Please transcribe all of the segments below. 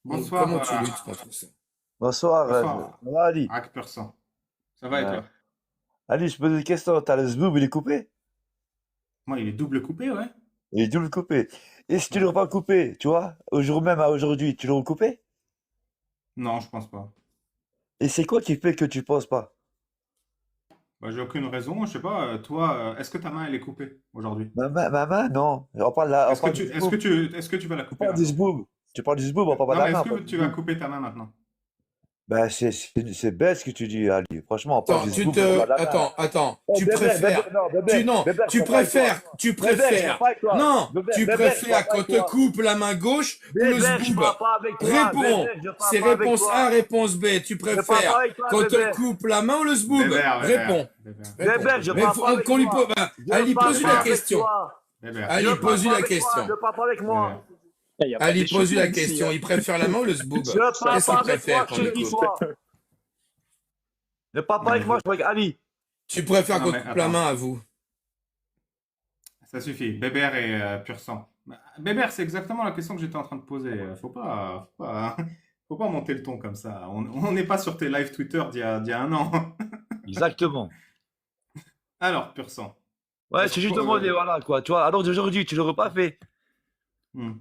Comment tu Bonsoir, luttes contre ça? Bonsoir, bonsoir, ça va Ali? Akpersan. Ça va et Ouais. toi? Ali, je pose une question. T'as le zboob, il est coupé? Moi, il est double coupé, ouais. Il est double coupé. Et si tu Ouais. l'aurais pas coupé, tu vois, au jour même à aujourd'hui, tu l'aurais coupé? Non, je pense pas. Et c'est quoi qui fait que tu penses pas? Bah, j'ai aucune raison. Je sais pas. Toi, est-ce que ta main elle est coupée aujourd'hui? Ma main, non. On parle, là, on Est-ce que parle tu, du est-ce que zboob. tu, est-ce que tu vas la On couper parle du maintenant? zboob. Tu parles du zboob, on parle pas de Non, la mais main, est-ce on parle que du tu vas zboob. couper ta main maintenant? Ben, c'est bête ce que tu dis, Ali. Franchement, on parle Attends, du zboob, on parle de la main. attends, Oh, tu Bébert, préfères, Bébert, non, tu, Bébert, non, Bébert, je tu suis pas avec toi. préfères, tu Bébert, je parle préfères, pas avec toi. non, Bébert, tu Bébert, je parle préfères pas qu'on avec te toi. coupe la main gauche ou le Bébert, je zboob? parle pas avec toi. Réponds. Bébert, je parle C'est pas avec réponse A, toi. réponse B. Tu Je parle pas préfères avec toi, qu'on te Bébert. coupe la main ou le zboob? Bébert, Bébert, Réponds. Bébert, Réponds. Bébert, je Bébert, Mais parle faut pas avec qu'on lui pose, toi. ben, Je Ali, parle pose-lui pas la Bébert, avec question. toi. Bébert, Je Ali, parle pose-lui pas la avec toi. question. Ne parle pas avec moi. Bébert. Il n'y a pas Ali, pose-lui la d'échauffement ici, question. hein. Il préfère la main ou le zboob? Je parle Qu'est-ce pas qu'il avec toi, préfère je qu'on te le lui dis, coupe? toi. Ne parle pas avec moi, Non, je parle avec Ali. Tu préfères non, qu'on te mais coupe la main attends. à vous? Ça suffit. Bébert et pur sang. Bah, Bébert, c'est exactement la question que j'étais en train de poser. Faut pas monter le ton comme ça. On n'est pas sur tes live Twitter d'il y a un an. Exactement. Alors, pur sang. Ouais, Est-ce j'ai juste que, demandé, voilà, quoi. Tu vois, alors d'aujourd'hui, tu l'aurais pas fait. hmm.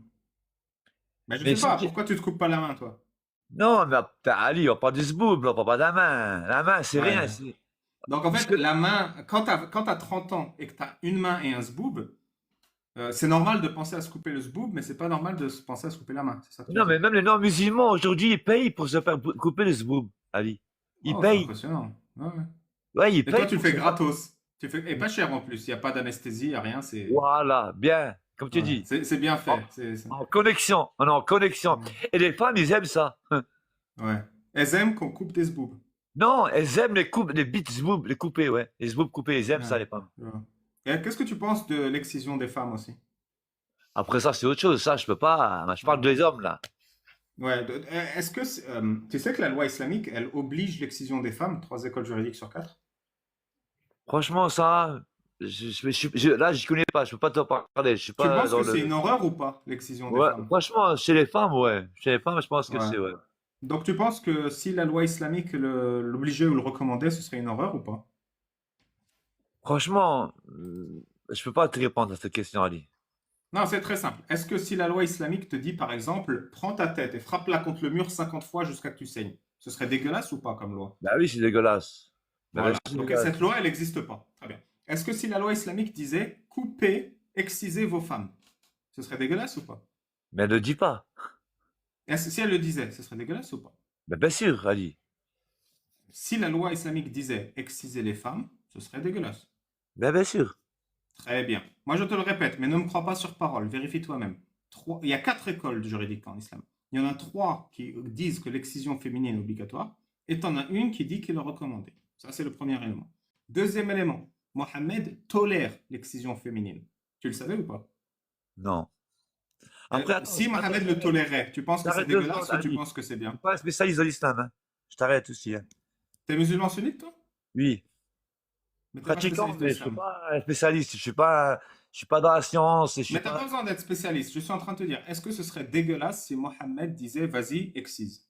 Mais je Mais sais si pas, tu... pourquoi tu te coupes pas la main, toi? Non, mais putain, Ali, on parle du zboob, là, on parle pas de la main. La main, c'est rien. Ouais. Donc, en Parce fait, que... la main, quand t'as 30 ans et que t'as une main et un zboob, c'est normal de penser à se couper le zboob, mais c'est pas normal de se penser à se couper la main. C'est ça que tu veux Non, mais dire. même les non-musulmans, aujourd'hui, ils payent pour se faire couper le zboob, Ali. Ils Oh, c'est payent. impressionnant. Ouais, ouais. Ouais, ils Et toi, payent tu le pour fais se faire... gratos. Et pas cher en plus. Il n'y a pas d'anesthésie, il n'y a rien. Voilà, bien, comme tu Ouais, dis. c'est bien En, fait. en connexion, on est en connexion. Ouais. Et les femmes, ils aiment ça. Ouais. Elles aiment qu'on coupe des zboobs. Non, elles aiment les coupes, les bits zboob, les coupés, ouais. Les zboob coupés, ils aiment Ouais, ça, les femmes. je vois. Et qu'est-ce que tu penses de l'excision des femmes aussi? Après ça, c'est autre chose. Ça, je peux pas. Je parle Ouais. des hommes, là. Ouais. Est-ce que tu sais que la loi islamique, elle oblige l'excision des femmes, 3 écoles juridiques sur 4? Franchement, ça, là, je connais pas. Je peux pas te parler. Je suis Tu pas penses dans que c'est le. une horreur ou pas, l'excision des Ouais, femmes? franchement, chez les femmes, ouais. Chez les femmes, je pense que Ouais. c'est, ouais. Donc tu penses que si la loi islamique l'obligeait ou le recommandait, ce serait une horreur ou pas? Franchement, je peux pas te répondre à cette question, Ali. Non, c'est très simple. Est-ce que si la loi islamique te dit, par exemple, prends ta tête et frappe-la contre le mur 50 fois jusqu'à que tu saignes, ce serait dégueulasse ou pas comme loi? Bah oui, c'est dégueulasse. Bah bien Voilà. sûr, c'est Donc dégueulasse. cette loi, elle n'existe pas. Très bien. Est-ce que si la loi islamique disait, coupez, excisez vos femmes, ce serait dégueulasse ou pas? Mais elle ne dit pas. Si elle le disait, ce serait dégueulasse ou pas? Bah bien sûr, Ali. Si la loi islamique disait, excisez les femmes, ce serait dégueulasse. Bah bien sûr. Très bien. Moi, je te le répète, mais ne me crois pas sur parole. Vérifie toi-même. Il y a 4 écoles juridiques en islam. Il y en a 3 qui disent que l'excision féminine est obligatoire, et tu en as une qui dit qu'il est recommandé. Ça, c'est le premier élément. Deuxième élément, Mohammed tolère l'excision féminine. Tu le savais ou pas? Non. Après, attends, Si Mohammed le tolérait, tu penses que c'est j'arrête 2 secondes, dégueulasse ou tu Ali. penses que c'est Je bien? suis pas un spécialiste de l'islam, hein. Je t'arrête aussi, hein. T'es musulman sunnite, toi? Oui. Mais t'es pas Pratiquant, spécialiste de mais je suis l'islam. pas un spécialiste. Je suis pas dans la science et je suis Mais t'as pas pas. besoin d'être spécialiste. Je suis en train de te dire, est-ce que ce serait dégueulasse si Mohammed disait, vas-y, excise?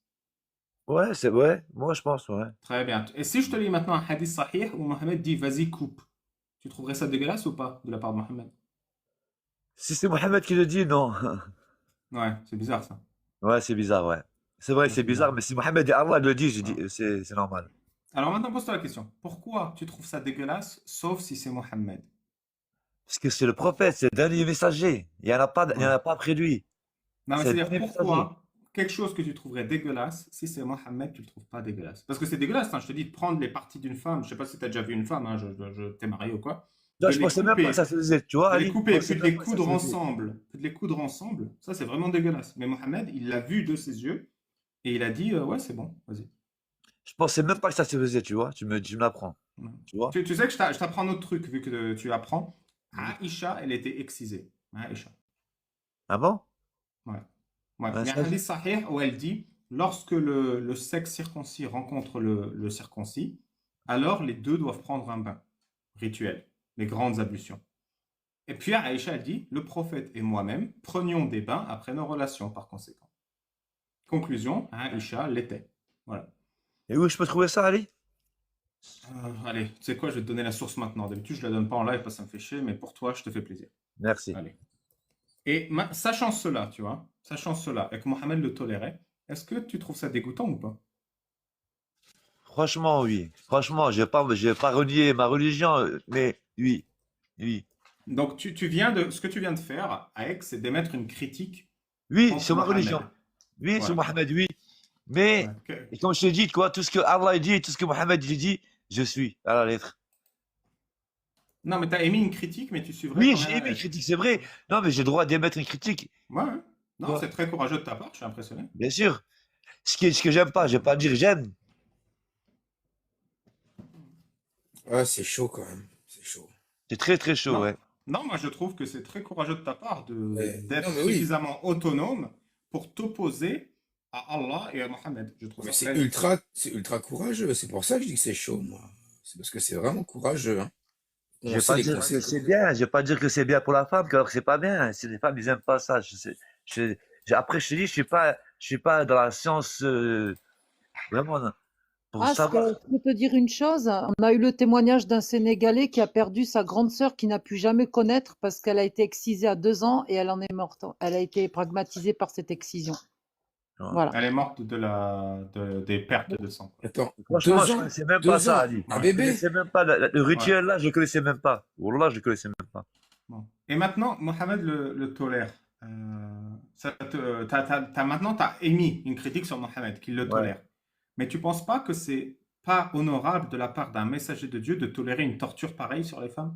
Ouais, c'est vrai. Moi, je pense, ouais. Très bien. Et si je te lis maintenant un hadith sahih où Mohammed dit vas-y coupe, tu trouverais ça dégueulasse ou pas de la part de Mohammed? Si c'est Mohamed qui le dit, non. Ouais, c'est bizarre ça. Ouais, c'est bizarre, ouais. C'est vrai que Ouais, c'est c'est bizarre. bizarre, mais si Mohamed et Allah le dit, je dis, Ouais. c'est normal. Alors maintenant pose-toi la question. Pourquoi tu trouves ça dégueulasse sauf si c'est Mohammed? Parce que c'est le prophète, c'est le dernier messager. Il y en Ouais. a pas après lui. Non mais C'est le c'est-à-dire dernier messager. pourquoi quelque chose que tu trouverais dégueulasse, si c'est Mohammed, tu le trouves pas dégueulasse? Parce que c'est dégueulasse, hein, je te dis de prendre les parties d'une femme, je sais pas si tu as déjà vu une femme, hein, t'es marié ou quoi, Non, de je les pensais même pas que ça couper, se faisait, tu vois, de les Ali? Je couper, pensais puis de même les pas que ça coudre se faisait. ensemble, puis de les coudre ensemble, ça c'est vraiment dégueulasse. Mais Mohammed, il l'a vu de ses yeux et il a dit ouais c'est bon, vas-y. Je pensais même pas que ça se faisait, tu vois. Tu me l'apprends, Ouais. tu vois. Tu sais que je t'apprends un autre truc, vu que tu apprends. Mhm. Aïcha, elle était excisée. Aïcha. Ah bon? Ouais. Ouais. Ouais, Il y a un hadith sahih où elle dit, lorsque le sexe circoncis rencontre le circoncis, alors les deux doivent prendre un bain rituel, les grandes ablutions. Et puis Aïcha, elle dit, le prophète et moi-même prenions des bains après nos relations par conséquent. Conclusion, Aïcha l'était. Voilà. Et où je peux trouver ça, Ali? Allez, tu sais quoi, je vais te donner la source maintenant. D'habitude, je la donne pas en live parce que ça me fait chier, mais pour toi, je te fais plaisir. Merci. Allez. Et sachant cela, tu vois, sachant cela, et que Mohamed le tolérait, est-ce que tu trouves ça dégoûtant ou pas? Franchement, oui. Franchement, je vais pas renier ma religion, mais oui. Oui. Donc, ce que tu viens de faire, Aïk, c'est d'émettre une critique Oui, contre c'est ma religion. Mohamed. Oui, c'est Voilà. Mohamed, oui. Mais, Ouais. et comme je te dis, quoi, tout ce que Allah dit, tout ce que Mohamed dit, je suis à la lettre. Non, mais tu as émis une critique, mais tu suivrais Oui, quand j'ai même. aimé une critique, c'est vrai. Non, mais j'ai le droit d'émettre une critique. Ouais, ouais. Non, Ouais, c'est très courageux de ta part, je suis impressionné. bien sûr. Ce que j'aime pas, je vais pas dire j'aime. Ah, c'est chaud quand même. C'est chaud. C'est très très chaud, Non, ouais. non, moi je trouve que c'est très courageux de ta part d'être Non, mais oui. suffisamment autonome pour t'opposer à Allah et à Mohamed. Je trouve Mais ça c'est ultra courageux. C'est pour ça que je dis que c'est chaud, moi. C'est parce que c'est vraiment courageux, hein. Je On vais sait pas les dire que conséquences. c'est bien, je vais pas dire que c'est bien pour la femme, alors que c'est pas bien. Si les femmes, ils aiment pas ça, après, je te dis, je suis pas dans la science, vraiment, non, pour Ah, savoir. je peux te dire une chose. On a eu le témoignage d'un Sénégalais qui a perdu sa grande sœur qu'il n'a pu jamais connaître parce qu'elle a été excisée à 2 ans et elle en est morte. Elle a été pragmatisée par cette excision. Ouais. Voilà. Elle est morte des pertes de sang. Attends, Franchement, 2 je ans? connaissais même pas 2 ça, ans? Ali. Un Ouais. Je bébé? connaissais même pas le Ouais. rituel là, je le connaissais même pas. Wallah, je le connaissais même pas. Bon. Et maintenant, Mohamed le tolère. Maintenant, tu as émis une critique sur Mohamed, qu'il le Ouais. tolère. Mais tu penses pas que c'est pas honorable de la part d'un messager de Dieu de tolérer une torture pareille sur les femmes?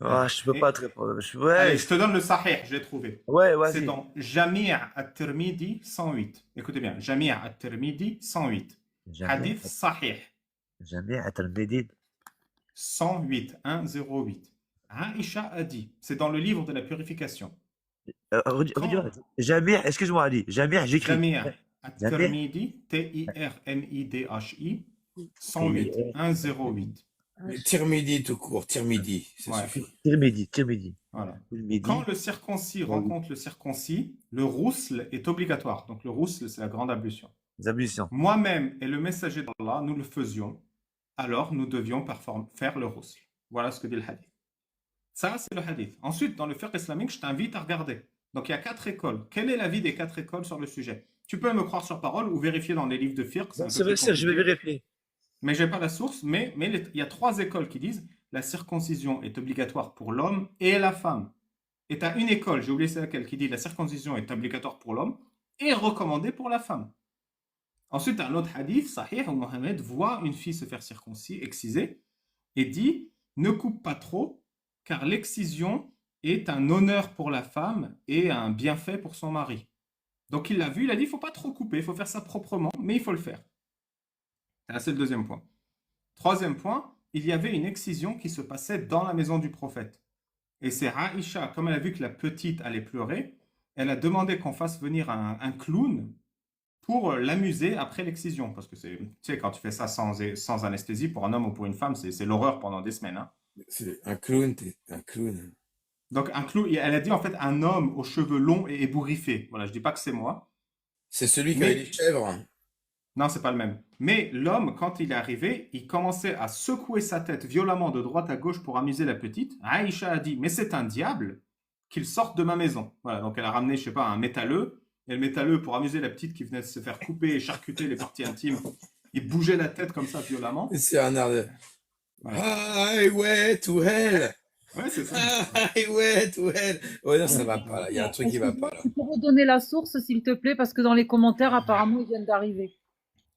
Ah, je peux Et- pas te répondre. Allez, Ouais, je te donne le sahih, je l'ai trouvé. ouais, C'est vas-y. dans Jami' at-Tirmidhi 108. Écoutez bien, Jami' at-Tirmidhi 108. Hadith sahih. Jamais être médine. 108, 108. Aïcha a dit, c'est dans le livre de la purification. Quand Jamais, excuse-moi, Ali. Jamais, j'écris. Jami' Jamais. at-Tirmidhi, Tirmidhi, 108, 108. Mais Tirmidhi tout court, Tirmidhi, ça Ouais. suffit. Tirmidhi. Voilà. Tirmidhi. Quand le circoncis rencontre le circoncis, le rousl est obligatoire. Donc le rousl, c'est la grande ablution. Les ablutions. Moi-même et le messager d'Allah, nous le faisions, alors nous devions faire le rousl. Voilà ce que dit le hadith. Ça, c'est le hadith. Ensuite, dans le fiqh islamique, je t'invite à regarder. Donc il y a 4 écoles. Quel est l'avis des 4 écoles sur le sujet? Tu peux me croire sur parole ou vérifier dans les livres de fiqh. un peu C'est plus vrai, je vais compliqué. vérifier. Mais j'ai pas la source, mais il y a 3 écoles qui disent la circoncision est obligatoire pour l'homme et la femme. Et tu as une école, j'ai oublié c'est laquelle, qui dit la circoncision est obligatoire pour l'homme et recommandée pour la femme. Ensuite, un autre hadith, sahih, où Mohamed voit une fille se faire exciser, et dit ne coupe pas trop, car l'excision est un honneur pour la femme et un bienfait pour son mari. Donc il l'a vu, il a dit il ne faut pas trop couper, il faut faire ça proprement, mais il faut le faire. Ça, c'est le deuxième point. Troisième point, il y avait une excision qui se passait dans la maison du prophète. Et c'est Aïcha, comme elle a vu que la petite allait pleurer, elle a demandé qu'on fasse venir un clown pour l'amuser après l'excision. Parce que tu sais, quand tu fais ça sans anesthésie, pour un homme ou pour une femme, c'est l'horreur pendant des semaines. Hein. C'est un clown, t'es un clown. Donc un clown, elle a dit en fait un homme aux cheveux longs et ébouriffés. Voilà, je dis pas que c'est moi. C'est celui qui Mais- avait les chèvres. Non, c'est pas le même. Mais l'homme, quand il est arrivé, il commençait à secouer sa tête violemment de droite à gauche pour amuser la petite. Aïcha a dit, mais c'est un diable qu'il sorte de ma maison. Voilà, donc elle a ramené, je sais pas, un métalleux. Et le métalleux, pour amuser la petite qui venait de se faire couper et charcuter les parties intimes, il bougeait la tête comme ça violemment. C'est un art de... Ouais. Highway to hell. Ouais, c'est ça. Highway to hell. Ouais, non, ça va pas, là. Il y a un truc qui va pas, là. Tu peux redonner la source, s'il te plaît, parce que dans les commentaires, apparemment, ils viennent d'arriver.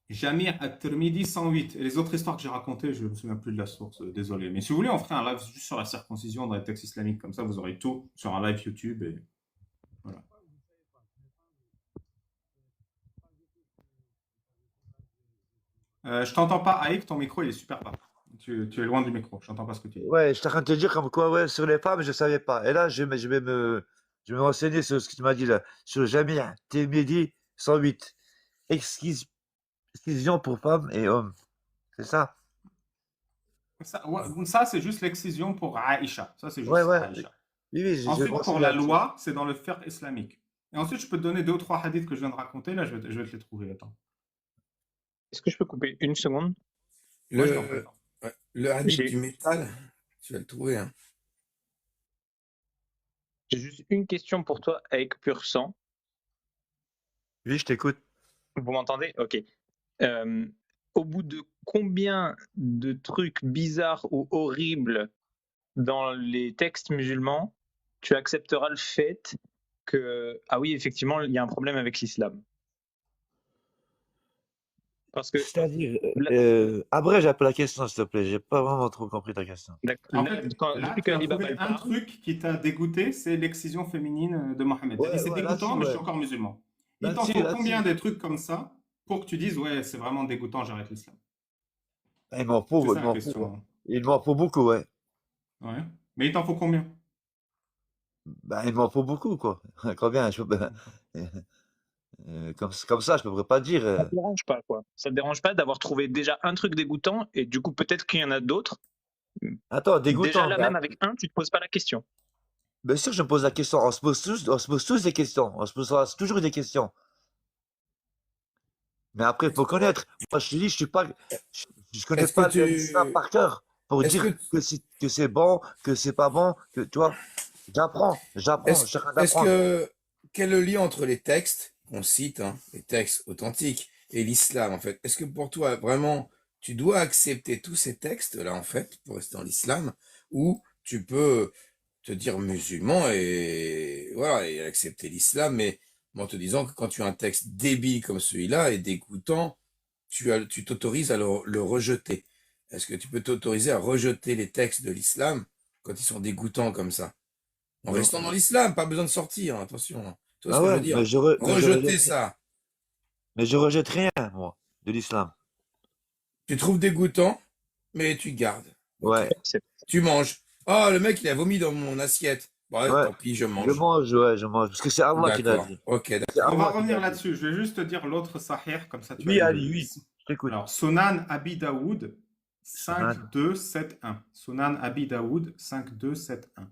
Jami' at-Tirmidhi 108. Et les autres histoires que j'ai racontées, je ne me souviens plus de la source, désolé. Mais si vous voulez, on ferait un live juste sur la circoncision dans les textes islamiques, comme ça vous aurez tout sur un live YouTube. Et voilà. Je t'entends pas, Aïk, ton micro il est super bas. Tu es loin du micro, je n'entends pas ce que tu dis. Ouais, je suis en train de te dire comme quoi, ouais, sur les femmes, je savais pas. Et là, je vais me renseigner sur ce que tu m'as dit là. Sur Jamia, Tirmidhi 108. Excision pour femmes et hommes. C'est ça? Ça, c'est juste l'excision pour Aïcha. Ça, c'est juste Ouais, ouais. Aïcha. Oui, oui, je Ensuite, me pour renseigne la là-dessus. loi, c'est dans le fiqh islamique. Et ensuite, je peux te donner 2 ou 3 hadiths que je viens de raconter. Là, je vais te les trouver. Attends. Est-ce que je peux couper une seconde? Moi, je t'en prie. Le, ouais, le hadith J'ai du métal, tu vas le trouver, hein. j'ai juste une question pour toi avec pur sang. Oui, je t'écoute. Vous m'entendez? Ok. Euh, Au bout de combien de trucs bizarres ou horribles dans les textes musulmans, tu accepteras le fait que, ah oui, effectivement, il y a un problème avec l'islam? Parce que, C'est-à-dire, là, abrège un peu la question, s'il te plaît. J'ai pas vraiment trop compris ta question. En là, fait, quand, là, depuis tu que as Alibaba trouvé elle un parle, truc qui t'a dégoûté, c'est l'excision féminine de Mohammed. T'as dit Ouais, c'est ouais, dégoûtant, là-dessus, mais je suis ouais. encore musulman. Il t'en Là-dessus, faut combien là-dessus. des trucs comme ça pour que tu dises ouais, c'est vraiment dégoûtant, j'arrête l'islam? Ah, il m'en C'est faut, ça la question. il m'en faut beaucoup, ouais. Ouais. Mais il t'en faut combien? Ben, il m'en faut beaucoup, quoi. Combien? Comme ça, je ne pourrais pas dire. ça te dérange pas, quoi. Ça te dérange pas d'avoir trouvé déjà un truc dégoûtant et du coup, peut-être qu'il y en a d'autres. Attends, Déjà dégoûtant. là, même avec un, tu te poses pas la question. Bien sûr, je me pose la question. On se pose tous des questions. On se posera toujours des questions. Mais après, il faut connaître. Moi, je te dis, je suis pas, je connais Est-ce que pas l'islam par cœur pour est-ce dire que, que c'est bon, que c'est pas bon, que, tu vois. J'apprends, est-ce, chacun est-ce d'apprendre. que, quel est le lien entre les textes qu'on cite, hein, les textes authentiques, et l'islam, en fait? Est-ce que pour toi, vraiment, tu dois accepter tous ces textes-là, en fait, pour rester dans l'islam, ou tu peux te dire musulman et voilà, et accepter l'islam, mais en te disant que quand tu as un texte débile comme celui-là et dégoûtant, tu t'autorises à le rejeter. Est-ce que tu peux t'autoriser à rejeter les textes de l'islam quand ils sont dégoûtants comme ça? En Non. restant dans l'islam, pas besoin de sortir, hein, attention, hein. Tu vois ce Ah que je ouais, veux dire? mais Rejeter ça. je rejette rien, moi, de l'islam. Tu trouves dégoûtant, mais tu gardes. Ok. Ouais, C'est Tu manges. Ah, le mec, il a vomi dans mon assiette. Bon, ouais, ouais. tant pis, je mange. Ouais, je mange. Parce que c'est Allah qui l'a D'accord. dit. Ok, C'est On d'accord. va Allah qui l'a revenir dit. là-dessus. Je vais juste te dire l'autre sahih, comme ça tu as Oui, les Ali, deux. oui. Je t'écoute. Alors, Sunan Abi Daoud Sunan 5271. Sunan Abi Daoud 5271.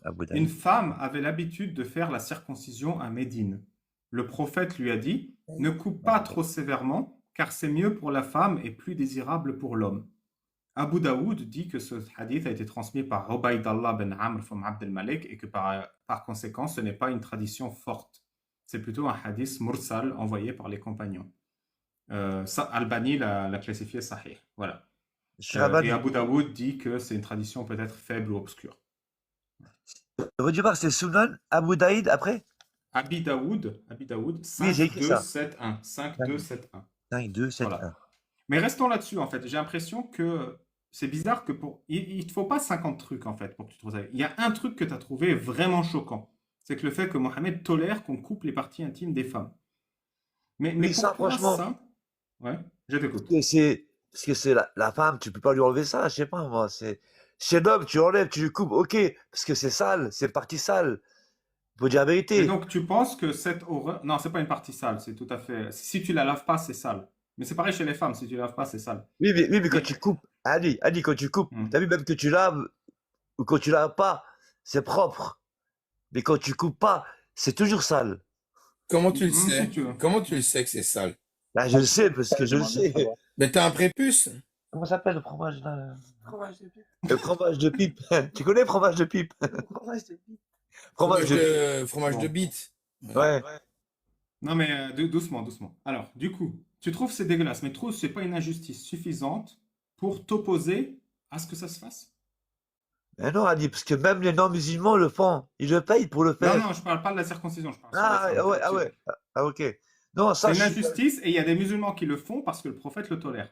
Abu Une Dhabi. femme avait l'habitude de faire la circoncision à Médine. Le prophète lui a dit, ne coupe pas trop sévèrement, car c'est mieux pour la femme et plus désirable pour l'homme. Abu Daoud dit que ce hadith a été transmis par Ubaydallah ben Amr from Abd al-Malik et que par conséquent, ce n'est pas une tradition forte. C'est plutôt un hadith mursal envoyé par les compagnons. Albani l'a classifié sahih. Voilà. Et Shrabani. Abu Daoud dit que c'est une tradition peut-être faible ou obscure. Redis-moi, c'est Sunan Abu Daïd après? Abi Daoud Oui, j'ai écrit ça. 5271. 5271. 5, 2, 7, Voilà. 1. Mais restons là-dessus, en fait. J'ai l'impression que c'est bizarre que il ne te faut pas 50 trucs, en fait, pour que tu trouves ça. Il y a un truc que tu as trouvé vraiment choquant. C'est que le fait que Mohamed tolère qu'on coupe les parties intimes des femmes. Mais Oui, pour ça, toi, franchement, ça... Ouais, je t'écoute. parce que c'est la femme, tu peux pas lui enlever ça, je sais pas, moi, chez l'homme, tu enlèves, tu lui coupes, ok, parce que c'est sale, c'est partie sale. Faut dire la Et vérité. donc, tu penses que cette horreur... Non, c'est pas une partie sale, c'est tout à fait... Si tu la laves pas, c'est sale. Mais c'est pareil chez les femmes, si tu la laves pas, c'est sale. Oui, mais quand Mais... tu coupes, Ali, quand tu coupes, Hmm. t'as vu, même que tu laves, ou quand tu laves pas, c'est propre. Mais quand tu coupes pas, c'est toujours sale. Comment tu le Si sais? tu veux. Comment tu le sais que c'est sale? Là, je le sais, parce que je le sais. Mais t'as un prépuce? Comment ça s'appelle le fromage là? Le fromage de pipe. Tu connais le fromage de pipe? Fromage de pipe. Fromage de Bon. bite. Ouais. Non, mais doucement, doucement. Alors, du coup, tu trouves que c'est dégueulasse, mais trouves que c'est pas une injustice suffisante pour t'opposer à ce que ça se fasse? Mais non, Ali, parce que même les non-musulmans le font. Ils le payent pour le Non, faire. non, je parle pas de la circoncision, je parle sur Ah, les femmes. ouais, ah ouais. Ah, ok. Non, ça, C'est une je suis... injustice et il y a des musulmans qui le font parce que le prophète le tolère.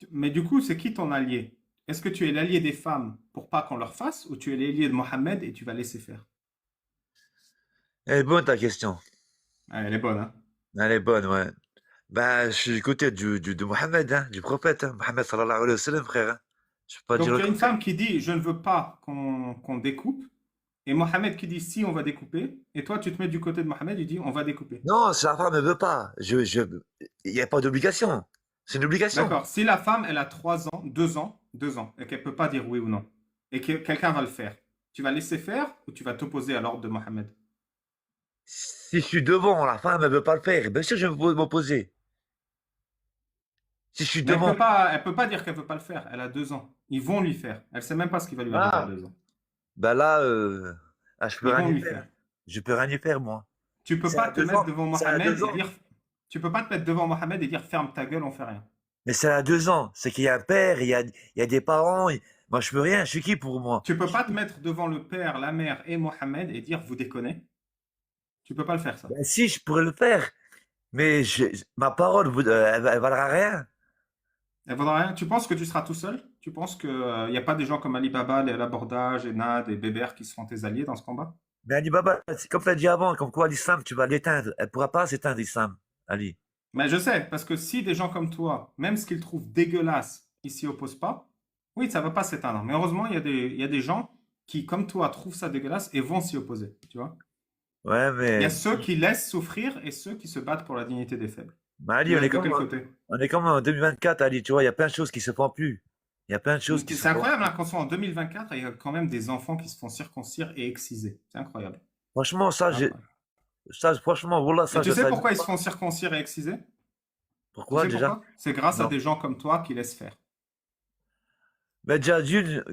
Mais du coup, c'est qui ton allié? Est-ce que tu es l'allié des femmes pour pas qu'on leur fasse ou tu es l'allié de Mohammed et tu vas laisser faire? Elle est bonne ta question. Ah, elle est bonne, hein? Elle est bonne, ouais. Ben, je suis du côté de Mohammed, hein, du prophète, hein. Mohammed sallallahu alayhi wa sallam, frère. Hein. Je peux pas Donc dire le tu as une contraire. femme qui dit je ne veux pas qu'on découpe et Mohammed qui dit si on va découper et toi tu te mets du côté de Mohammed et tu dis on va découper. Non, si la femme ne veut pas. Il n'y a pas d'obligation. C'est une obligation. D'accord. Si la femme elle a 3 ans, 2 ans et qu'elle peut pas dire oui ou non et que quelqu'un va le faire, tu vas laisser faire ou tu vas t'opposer à l'ordre de Mohammed? Si je suis devant, la femme, elle veut pas le faire. Bien sûr, je vais m'opposer. Si je suis Mais devant, elle peut pas dire qu'elle veut pas le faire. Elle a 2 ans. Ils vont lui faire. Elle sait même pas ce qui va lui arriver à ah, 2 ans. ben là, je peux Ils rien vont y lui faire. faire. Je peux rien y faire, moi. Tu peux C'est pas à te deux mettre ans. devant C'est à Mohamed 2 et ans. dire, tu peux pas te mettre devant Mohamed et dire ferme ta gueule, on fait rien. Mais c'est à 2 ans. C'est qu'il y a un père, il y a des parents. Moi, je peux rien. Je suis qui pour moi? Tu peux pas te mettre devant le père, la mère et Mohamed et dire vous déconnez. Tu peux pas le faire ça. Ben, si, je pourrais le faire. Mais ma parole, elle valera rien. Elle vaudra rien. Tu penses que tu seras tout seul? Tu penses qu'il n'y a pas des gens comme Ali Baba, l'abordage, et Nad et Bébert qui seront tes alliés dans ce combat? Mais Ali Baba, c'est comme tu as dit avant, comme quoi l'islam, tu vas l'éteindre. Elle pourra pas s'éteindre, l'islam, Ali. Mais je sais, parce que si des gens comme toi, même ce qu'ils trouvent dégueulasse, ils s'y opposent pas, oui, ça va pas s'éteindre. Mais heureusement, il y a des gens qui, comme toi, trouvent ça dégueulasse et vont s'y opposer. Tu vois? Ouais, Il y a mais ceux qui laissent souffrir et ceux qui se battent pour la dignité des faibles. Tu Ali, veux être de quel côté? on est comme en 2024, Ali, tu vois, il y a plein de choses qui se font plus. Il y a plein de choses qui se C'est font. incroyable hein, qu'on soit en 2024 et il y a quand même des enfants qui se font circoncire et exciser. C'est incroyable. Franchement, Incroyable. franchement, voilà, Et ça, tu je sais savais pourquoi ils se pas. font circoncire et exciser? Tu Pourquoi sais déjà? pourquoi? C'est grâce à Non. des gens comme toi qui laissent faire. Mais déjà, d'une,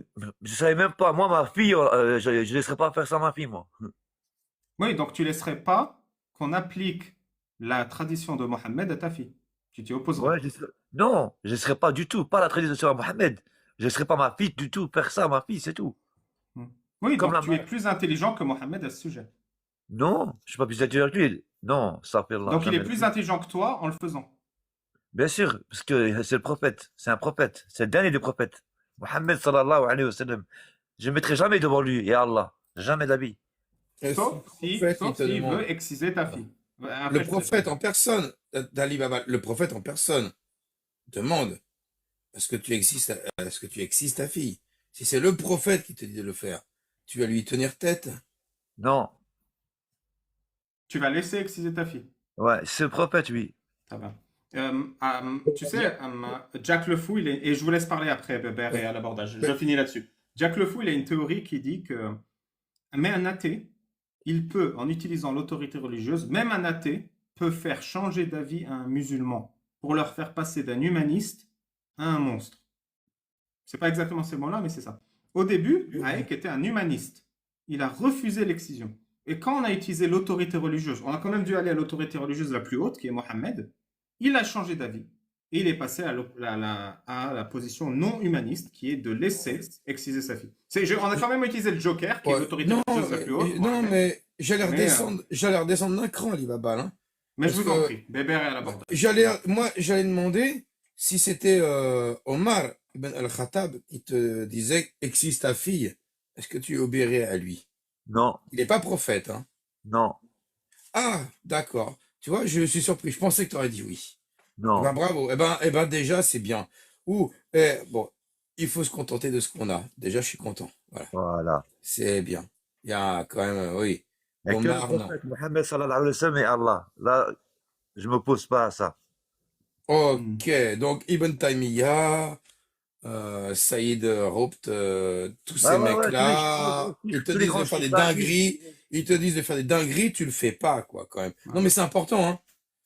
je savais même pas. Moi, ma fille, je ne laisserai pas faire ça à ma fille, moi. Oui, donc tu laisserais pas qu'on applique la tradition de Mohammed à ta fille. Tu t'y opposerais. Ouais, non, je ne laisserai pas du tout, pas la tradition à Mohamed. Je ne laisserai pas ma fille du tout faire ça à ma fille, c'est tout. Hmm. Oui, Comme donc la tu es mère. plus intelligent que Mohammed à ce sujet. Non, je suis pas plus intelligent que lui. Non, ça fait là, Donc il est jamais. plus intelligent que toi en le faisant. Bien sûr, parce que c'est le prophète, c'est un prophète, c'est le dernier des prophètes. Mohammed sallallahu alayhi wa sallam. Je ne mettrai jamais devant lui, et Allah, jamais d'avis. Et si le prophète, il Sauf te s'il demande. veut exciser ta fille. Le Après, je te prophète laisse. en personne, d'Ali Baba, le prophète en personne demande est-ce que tu excises ta fille? Si c'est le prophète qui te dit de le faire, tu vas lui tenir tête. Non, Tu vas laisser exciser ta fille. ouais, c'est le prophète, oui. Ça va. Tu sais, Jack Le Fou, et je vous laisse parler après, Bébert, et Ouais. à l'abordage. Je Ouais. finis là-dessus. Jack Le Fou, il a une théorie qui dit que, mais un athée, il peut, en utilisant l'autorité religieuse, même un athée peut faire changer d'avis à un musulman pour leur faire passer d'un humaniste à un monstre. C'est pas exactement ces mots-là, mais c'est ça. Au début, Hayek était un humaniste. Il a refusé l'excision. Et quand on a utilisé l'autorité religieuse, on a quand même dû aller à l'autorité religieuse la plus haute, qui est Mohammed, il a changé d'avis. Et il est passé à la position non humaniste, qui est de laisser exciser sa fille. On a quand même utilisé le Joker, qui est Ouais. l'autorité Non, religieuse la plus haute. non, Mohammed. mais j'allais Mais, redescendre d'un cran, Ali Baba, hein. Mais je Parce vous en que prie, Bébert est à l'abordage. j'allais demander si c'était Omar ibn al-Khattab qui te disait excise ta fille. Est-ce que tu obéirais à lui? Non, Il n'est pas prophète, hein. non, Ah, d'accord. Tu vois, je suis surpris. Je pensais que tu aurais dit oui. Eh ben, non. bravo. Eh ben, déjà, c'est bien. Ou, bon, il faut se contenter de ce qu'on a. Déjà, je suis content. Voilà. Voilà. C'est bien. Il y a quand même, oui. Il n'y a que le Omar, non. prophète Mohammed sallallahu alayhi wa sallam et Allah. Là, je ne m'oppose pas à ça. Ok. Donc, Ibn Taymiyyah, Saïd Roupt, tous ces Ouais, mecs-là, ils te tous les disent de grands faire des soufis, dingueries. Ils te disent de faire des dingueries, tu le fais pas, quoi, quand même. Non, mais c'est important, hein.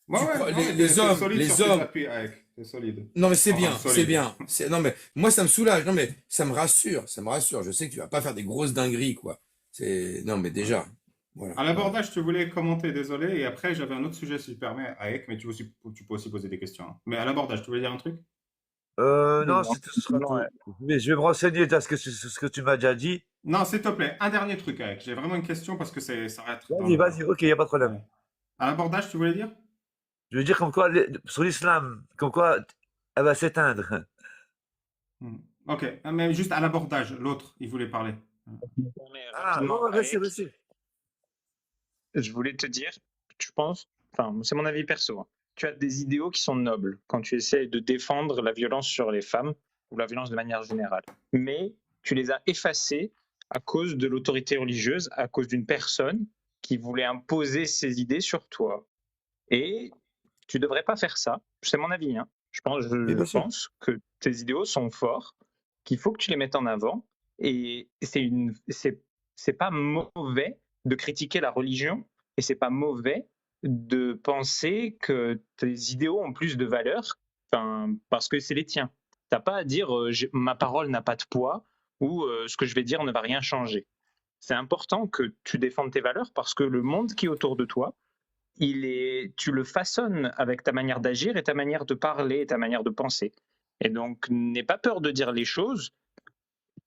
Ouais, Tu ouais, crois, non, mais les t'es hommes, solide sur tes appuis, Hayek. T'es solide. non, mais c'est Enfin, bien, c'est solide. bien. Non, mais moi, ça me soulage. Non, mais ça me rassure, ça me rassure. Je sais que tu vas pas faire des grosses dingueries, quoi. Non, mais déjà, voilà. À l'abordage, tu voulais commenter, désolé, et après j'avais un autre sujet si tu permets, Hayek, mais tu peux aussi poser des questions. Hein. Mais à l'abordage, tu voulais dire un truc? Non, ce sera Non, ouais. tout. Mais je vais me renseigner sur ce que tu m'as déjà dit. Non, s'il te plaît, un dernier truc, Hayek. J'ai vraiment une question parce que ça va être dans Vas-y, ok, il n'y a pas de problème. Ouais. À l'abordage, tu voulais dire? Je veux dire comme quoi, sur l'islam, comme quoi, elle va s'éteindre. Ok, mais juste à l'abordage, l'autre, il voulait parler. Mais Ah, rapidement, non, vas-y, Hayek, vas-y. je voulais te dire, tu penses, enfin, c'est mon avis perso, hein, tu as des idéaux qui sont nobles quand tu essaies de défendre la violence sur les femmes ou la violence de manière générale. Mais tu les as effacés à cause de l'autorité religieuse, à cause d'une personne qui voulait imposer ses idées sur toi. Et tu devrais pas faire ça. C'est mon avis. Hein. Je bien sûr. pense que tes idéaux sont forts, qu'il faut que tu les mettes en avant. Et c'est pas mauvais de critiquer la religion et c'est pas mauvais de penser que tes idéaux ont plus de valeur, parce que c'est les tiens. T'as pas à dire ma parole n'a pas de poids ou ce que je vais dire ne va rien changer. C'est important que tu défendes tes valeurs parce que le monde qui est autour de toi, tu le façonnes avec ta manière d'agir et ta manière de parler et ta manière de penser. Et donc, n'aie pas peur de dire les choses.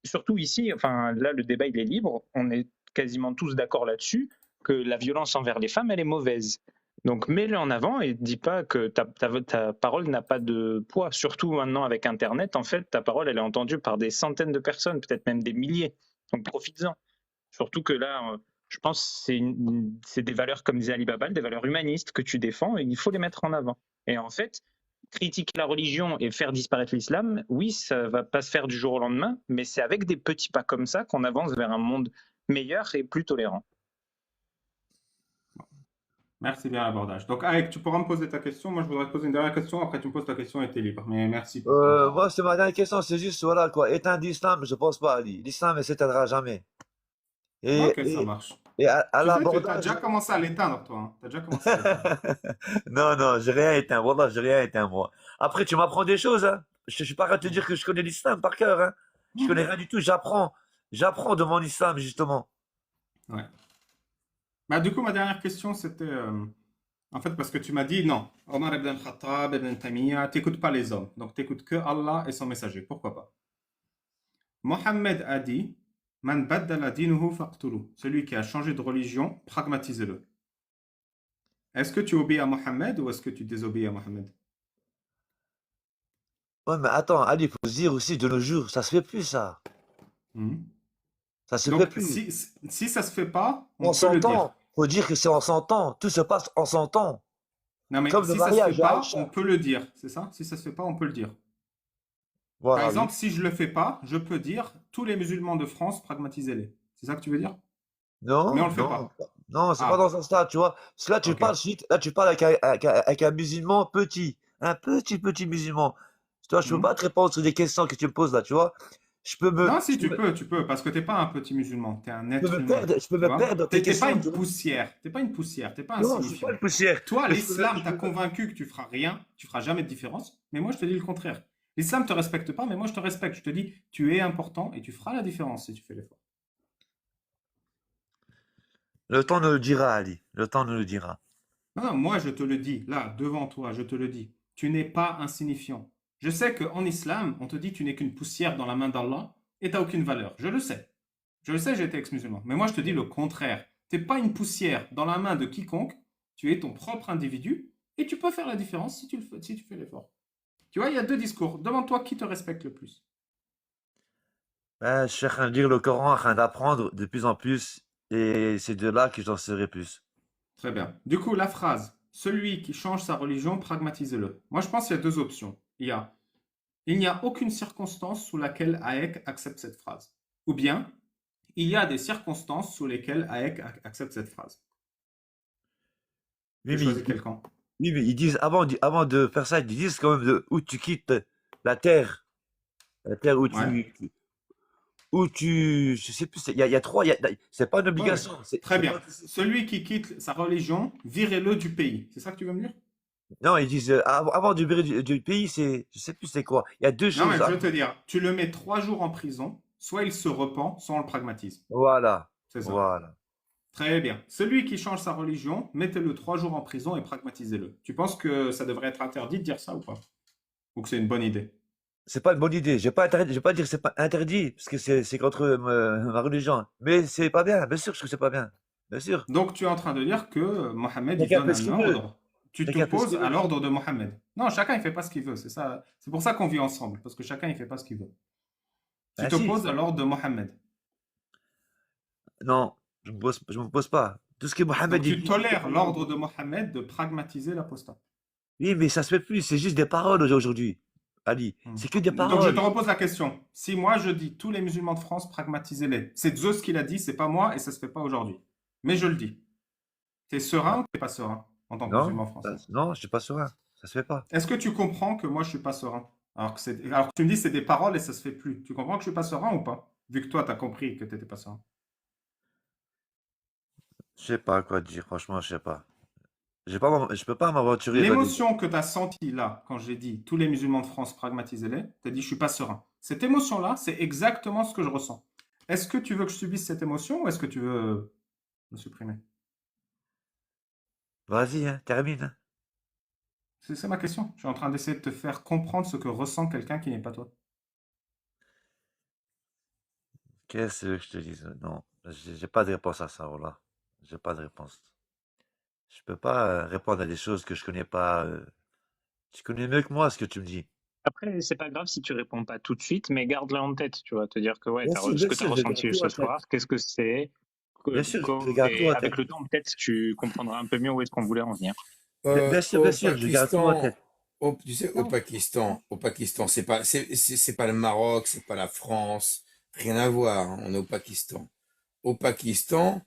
Surtout ici, là, le débat, il est libre. On est quasiment tous d'accord là-dessus que la violence envers les femmes, elle est mauvaise. Donc, mets-le en avant et dis pas que ta parole n'a pas de poids. Surtout maintenant avec Internet, en fait, ta parole, elle est entendue par des centaines de personnes, peut-être même des milliers. Donc, profites-en. Surtout que là, je pense que c'est des valeurs, comme disait Ali Babal, des valeurs humanistes que tu défends et il faut les mettre en avant. Et en fait, critiquer la religion et faire disparaître l'islam, oui, ça va pas se faire du jour au lendemain, mais c'est avec des petits pas comme ça qu'on avance vers un monde meilleur et plus tolérant. Merci bien l'abordage. Donc, Aïk, tu pourras me poser ta question. Moi, je voudrais te poser une dernière question. Après, tu me poses ta question et tu es libre. Mais merci pour ton... Moi, c'est ma dernière question, c'est juste, voilà, quoi. Éteindre l'islam, je pense pas, Ali. L'islam, ne s'éteindra jamais. Et, Ok, ça et, marche. et à Tu sais, tu as l'abordage. déjà commencé à l'éteindre, toi. Hein. Tu as déjà commencé à l'éteindre. Non, non, j'ai rien éteint. Wallah, j'ai rien éteint, moi. Après, tu m'apprends des choses, hein. Je suis pas à te dire que je connais l'islam par cœur, hein. Je connais rien du tout, j'apprends. J'apprends de mon islam, justement. Ouais. Bah, du coup, ma dernière question, c'était... en fait, parce que tu m'as dit, non, Omar ibn Khattab, ibn Taymiyyah, t'écoutes pas les hommes. Donc, t'écoutes que Allah et son messager. Pourquoi pas? Mohammed a dit, Man baddala dinuhu faqtulu. Celui qui a changé de religion, pragmatisez-le. Est-ce que tu obéis à Mohammed ou est-ce que tu désobéis à Mohammed? Ouais, mais attends, Ali, faut se dire aussi, de nos jours, ça se fait plus, ça. Mhm. Ça se fait Donc, plus. si ça se fait pas, On on peut le dire. s'entend. Faut dire que c'est en s'entend. Tout se passe en s'entend. Non, mais Comme le si ça se fait mariage à pas, on Aïcha. peut le dire. C'est ça? Si ça se fait pas, on peut le dire. Par Voilà, oui. exemple, si je le fais pas, je peux dire tous les musulmans de France, pragmatisez-les. C'est ça que tu veux dire? Mais on Non, le fait non, pas. non, c'est pas Ah, dans ce sens-là, tu vois. Parce que là, tu ok. parles suite, là, tu parles avec un musulman petit. Un petit musulman. Tu vois, je peux Mhm. pas te répondre sur des questions que tu me poses là, tu vois. Non, si, Je peux tu peux, parce que t'es pas un petit musulman, t'es un peux être me humain, perdre, je peux tu me vois? perdre dans tes T'es pas questions, une tu vois. poussière, t'es pas une poussière, t'es pas Non, je suis pas une insignifiant. poussière. Toi, Mais l'islam t'a convaincu que tu feras rien, tu feras jamais de différence, mais moi je te dis le contraire. L'islam te respecte pas, mais moi je te respecte. Je te dis, tu es important et tu feras la différence si tu fais l'effort. le temps nous le dira, Ali. Le temps nous le dira. Non, non, moi je te le dis, là, devant toi, je te le dis. Tu n'es pas insignifiant. Je sais qu'en islam, on te dit tu n'es qu'une poussière dans la main d'Allah et tu n'as aucune valeur. Je le sais. Je le sais, j'ai été ex-musulman. Mais moi je te dis le contraire. Tu n'es pas une poussière dans la main de quiconque. Tu es ton propre individu et tu peux faire la différence si tu, si tu fais l'effort. Tu vois, il y a deux discours. Demande-toi qui te respecte le plus. Je suis en train de lire le Coran, en train d'apprendre de plus en plus. Et c'est de là que j'en saurai plus. Très bien. Du coup, la phrase, celui qui change sa religion, pragmatisez-le. Moi je pense qu'il y a deux options. Il n'y a aucune circonstance sous laquelle Hayek accepte cette phrase. Ou bien, il y a des circonstances sous lesquelles Hayek accepte cette phrase. Oui, Tu mais, choisis quel camp? oui, mais ils disent, avant de faire ça, ils disent quand même où tu quittes la terre. La terre Ouais, je sais plus, il y a trois, c'est pas une ouais, ouais. obligation. Très C'est bien. pas, Celui qui quitte sa religion, virez-le du pays. C'est ça que tu veux me dire? non, ils disent, avant du, du pays, je sais plus c'est quoi. Il y a deux Non, mais choses. je veux te dire, tu le mets 3 jours en prison, soit il se repent, soit on le pragmatise. Voilà, C'est ça. voilà. Très bien. Celui qui change sa religion, mettez-le 3 jours en prison et pragmatisez-le. Tu penses que ça devrait être interdit de dire ça ou pas? Ou que c'est une bonne idée? C'est pas une bonne idée. Je vais pas dire que c'est pas interdit, parce que c'est contre ma religion. Mais c'est pas bien, bien sûr que c'est pas bien. Bien sûr. Donc, tu es en train de dire que Mohammed, il Chacun donne fait ce un qu'il veut. ordre. Tu Chacun fait ce t'opposes qu'il à veut. l'ordre de Mohammed. Non, chacun, il fait pas ce qu'il veut. C'est ça. C'est pour ça qu'on vit ensemble. Parce que chacun, il fait pas ce qu'il veut. Tu Ah si. t'opposes à l'ordre de Mohammed. Non, je me pose pas. Tout ce que Donc, Mohamed il tu dit, c'est tolères pas l'ordre l'ordre. de Mohammed de pragmatiser l'apostat. Oui, mais ça se fait plus. C'est juste des paroles aujourd'hui, Ali. Hmm. C'est que des Donc, je te paroles. repose la question. Si moi, je dis tous les musulmans de France, pragmatisez-les. C'est Zeus qui l'a dit, c'est pas moi et ça se fait pas aujourd'hui. Mais je le dis. T'es serein ou t'es pas serein en tant que Non, musulman français? non, je suis pas serein. Ça se fait pas. Est-ce que tu comprends que moi, je suis pas serein? Alors que tu me dis c'est des paroles et ça se fait plus. Tu comprends que je suis pas serein ou pas? Vu que toi, tu as compris que tu n'étais pas serein. Je sais pas quoi te dire, franchement, je sais pas. Je peux pas m'aventurer dans des... L'émotion que tu as sentie là, quand j'ai dit tous les musulmans de France pragmatisez-les, tu as dit je suis pas serein. Cette émotion-là, c'est exactement ce que je ressens. Est-ce que tu veux que je subisse cette émotion ou est-ce que tu veux me supprimer? Vas-y, hein, termine, hein. C'est ma question. Je suis en train d'essayer de te faire comprendre ce que ressent quelqu'un qui n'est pas toi. Qu'est-ce que je te dise? Non, j'ai pas de réponse à ça, voilà. J'ai pas de réponse. Je peux pas répondre à des choses que je connais pas. Tu connais mieux que moi ce que tu me dis. Après, c'est pas grave si tu réponds pas tout de suite, mais garde-le en tête, tu vois, te dire que ouais, ce Bien que tu as sûr, je garde ressenti tout ce en tête. soir, qu'est-ce que c'est, Bien sûr, je garde tout et en avec tête. le temps, peut-être tu comprendras un peu mieux où est-ce qu'on voulait en venir. Au Bien sûr, je garde tout en Pakistan, tête. tu sais, Non. Au Pakistan, c'est pas le Maroc, c'est pas la France, rien à voir, hein, on est au Pakistan. Au Pakistan,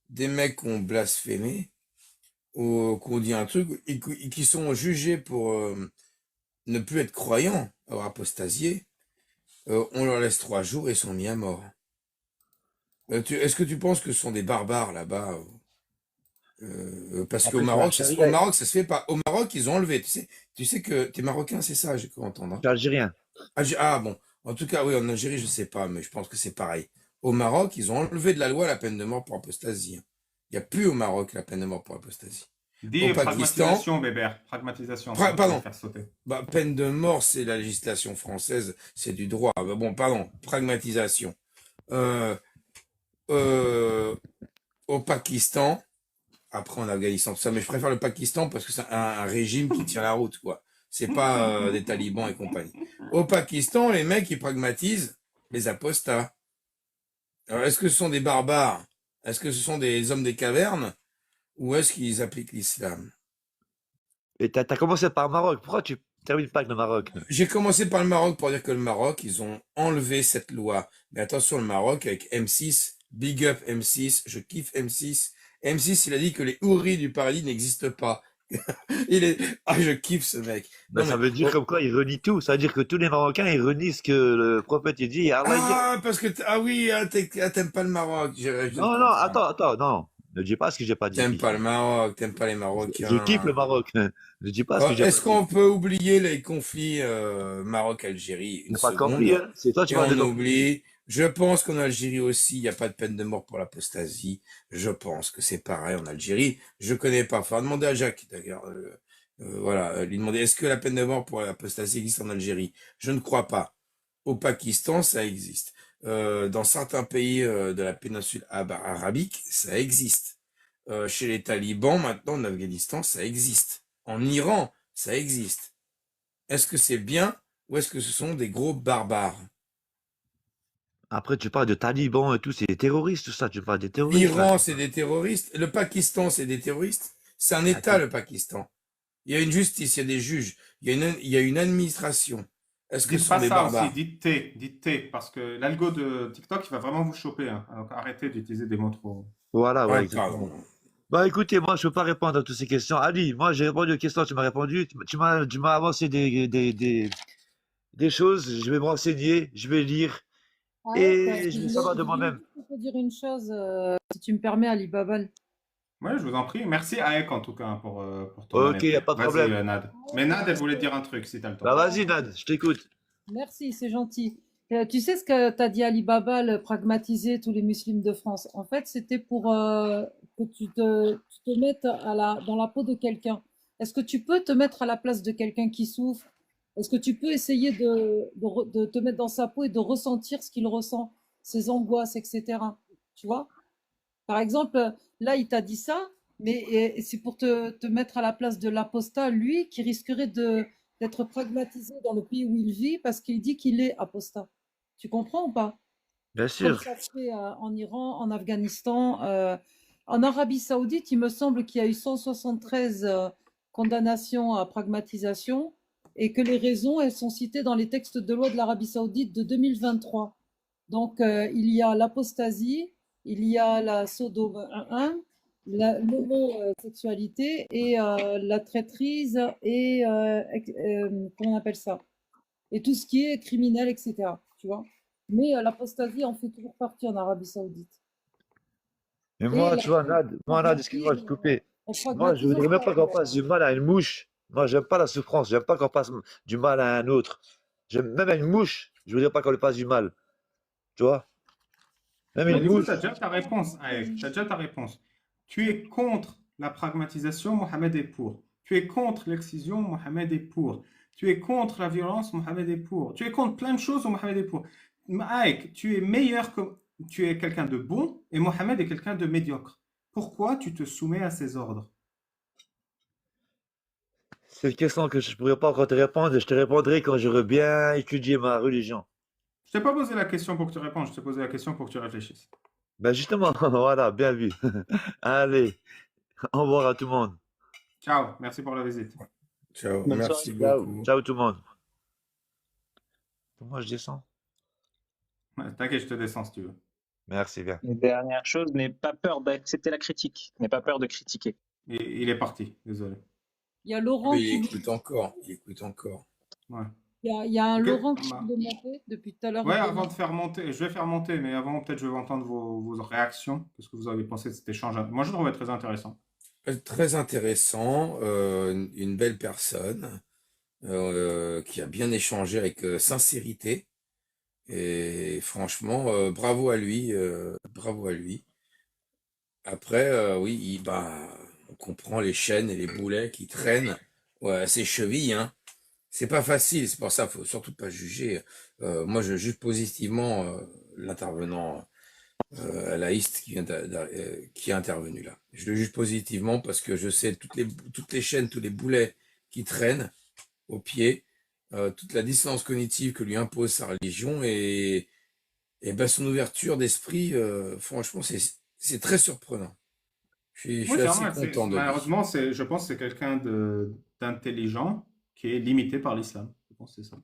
des mecs qui ont blasphémé, ou qui ont dit un truc, et qui sont jugés pour ne plus être croyants, avoir apostasié, on leur laisse 3 jours et sont mis à mort. Est-ce que tu penses que ce sont des barbares là-bas? Parce qu'au Après, c'est la Maroc, charia. Ça se fait pas. Au Maroc, ils ont enlevé. Tu sais que t'es marocain, c'est ça, j'ai cru entendre, Je hein. suis algérien. Ah bon. En tout cas, oui, en Algérie, je sais pas, mais je pense que c'est pareil. Au Maroc, ils ont enlevé de la loi la peine de mort pour apostasie, hein. Il n'y a plus au Maroc la peine de mort pour apostasie. Au Dis Pakistan, pragmatisation, Bébert. Pragmatisation, c'est ça qui va me pardon, faire sauter. bah, peine de mort, c'est la législation française, c'est du droit. Bah, bon, pardon, pragmatisation. Euh, euh, Au Pakistan, après en Afghanistan, tout ça, mais je préfère le Pakistan parce que c'est un régime qui tient la route, quoi. C'est pas des talibans et compagnie. Au Pakistan, les mecs, ils pragmatisent les apostats. Alors, est-ce que ce sont des barbares? Est-ce que ce sont des hommes des cavernes? Ou est-ce qu'ils appliquent l'islam? Et t'as commencé par Maroc. Pourquoi tu termines pas avec le Maroc? J'ai commencé par le Maroc pour dire que le Maroc, ils ont enlevé cette loi. Mais attention, le Maroc avec M6, big up M6, je kiffe M6. M6, il a dit que les houris du paradis n'existent pas. Je kiffe ce mec. Ben, Non ça mais, veut dire oh, comme quoi il renie tout. Ça veut dire que tous les Marocains, ils renient ce que le prophète il dit. Et Allah, il dit. parce que, ah oui, t'aimes pas le Maroc. Je ne Non, crois non, pas. attends, non. Ne dis pas ce que j'ai pas T'aimes dit. pas le Maroc, t'aimes pas les Je kiffe le Marocains. Maroc. Ne dis pas ce que j'ai pas Est-ce dit. qu'on peut oublier les conflits Maroc-Algérie Il une n'y a pas de conflit, seconde? hein. C'est toi, tu Et parles de on conflit. oublie, je pense qu'en Algérie aussi, il n'y a pas de peine de mort pour l'apostasie. Je pense que c'est pareil en Algérie. Je connais pas. Faut demander à Jacques, d'ailleurs. Voilà, lui demander est-ce que la peine de mort pour l'apostasie existe en Algérie? Je ne crois pas. Au Pakistan, ça existe. Dans certains pays de la péninsule arabique, ça existe. Chez les talibans, maintenant, en Afghanistan, ça existe. En Iran, ça existe. Est-ce que c'est bien ou est-ce que ce sont des gros barbares? Après, tu parles de talibans et tout, c'est des terroristes, tout ça. Tu parles des terroristes, là. L'Iran, c'est des terroristes. Le Pakistan, c'est des terroristes. C'est un État, Attends. le Pakistan. Il y a une justice, il y a des juges, il y a une administration. Est-ce que ce Dites sont pas des ça aussi, barbares? dites T, parce que l'algo de TikTok, il va vraiment vous choper, hein. Donc arrêtez d'utiliser des mots trop. Voilà, ouais, Ouais, exactement. pardon. Bah écoutez, moi je peux pas répondre à toutes ces questions. Ali, moi j'ai répondu aux questions, tu m'as répondu, tu m'as avancé des choses, je vais me renseigner, je vais lire Arrête, et je vais savoir de je voulais moi-même. juste te dire une chose, si tu me permets, Ali Babal. Ouais, je vous en prie. Merci Aek en tout cas hein, pour ton Ok, y a honnêteté. pas de Vas-y, problème. Nad. Mais Nad, elle voulait dire un truc si t'as le temps. Bah vas-y Nad, je t'écoute. Merci, c'est gentil. Tu sais ce que tu as dit Ali Babal, pragmatiser tous les musulmans de France. En fait, c'était pour que tu te mettes dans la peau de quelqu'un. Est-ce que tu peux te mettre à la place de quelqu'un qui souffre? Est-ce que tu peux essayer de te mettre dans sa peau et de ressentir ce qu'il ressent, ses angoisses, etc. Tu vois? Par exemple, là, il t'a dit ça, mais et c'est pour te mettre à la place de l'apostat, lui, qui risquerait d'être pragmatisé dans le pays où il vit parce qu'il dit qu'il est apostat. Tu comprends ou pas? Bien Comme sûr. ça se fait en Iran, en Afghanistan, en Arabie Saoudite, il me semble qu'il y a eu 173 condamnations à pragmatisation et que les raisons, elles sont citées dans les textes de loi de l'Arabie Saoudite de 2023. Donc, il y a l'apostasie, il y a la sodomie, l'homosexualité et la traîtrise et comment on appelle ça? Et tout ce qui est criminel, etc. Tu vois? Mais l'apostasie en fait toujours partie en Arabie Saoudite. Mais Et moi, la tu vois, moi, Nad, excuse-moi de pragmatisme, te couper. elle Moi, je pragmatise voudrais même pas encore. qu'on fasse du mal à une mouche. Moi, j'aime pas la souffrance. J'aime pas qu'on fasse du mal à un autre. J'aime même à une mouche. Je voudrais pas qu'on lui fasse du mal. Tu vois? Même Bah, une du coup, tu as mouche. déjà ta réponse, Aïk. Tu as déjà ta réponse. Tu es contre la pragmatisation, Mohamed est pour. Tu es contre l'excision, Mohamed est pour. Tu es contre la violence, Mohamed est pour. Tu es contre plein de choses, Mohamed est pour. Aïk, tu es meilleur que... Tu es quelqu'un de bon et Mohamed est quelqu'un de médiocre. Pourquoi tu te soumets à ses ordres? C'est une question que je pourrais pas encore te répondre. Et je te répondrai quand j'aurai bien étudié ma religion. Je t'ai pas posé la question pour que tu répondes, je t'ai posé la question pour que tu réfléchisses. Ben justement, voilà, bien vu. Allez, au revoir à tout le monde. Ciao, merci pour la visite. Ciao, Bonne soirée. merci Ciao. beaucoup. Ciao tout le monde. Moi, je descends. Ouais, t'inquiète, je te descends si tu veux. Merci bien. Une dernière chose, n'aie pas peur d'accepter la critique. N'aie pas peur de critiquer. Et il est parti, désolé. Il y a Laurent Mais qui, il écoute encore, il écoute encore. Ouais. il y a un Ok, Laurent qui bah, vient de monter. Depuis tout à l'heure, ouais, il avant demande. de faire monter, je vais faire monter, mais avant, peut-être je vais entendre vos réactions. Qu'est-ce que vous avez pensé de cet échange? Moi, je le trouvais très intéressant. Très intéressant, une belle personne qui a bien échangé avec sincérité. Et franchement, bravo à lui, bravo à lui. Après, oui, bah, on comprend les chaînes et les boulets qui traînent ouais, à ses chevilles, hein. C'est pas facile, c'est pour ça, faut surtout pas juger. Moi, je juge positivement l'intervenant laïste qui est intervenu là. Je le juge positivement parce que je sais toutes les chaînes, tous les boulets qui traînent au pied, toute la distance cognitive que lui impose sa religion et ben son ouverture d'esprit, franchement, c'est très surprenant. Je Oui, suis c'est assez normal. content de lui. Malheureusement, je pense que c'est quelqu'un d'intelligent qui est limité par l'islam. Je pense que c'est ça.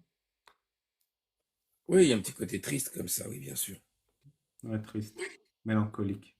Oui, il y a un petit côté triste comme ça, oui, bien sûr. Ouais, triste, mélancolique.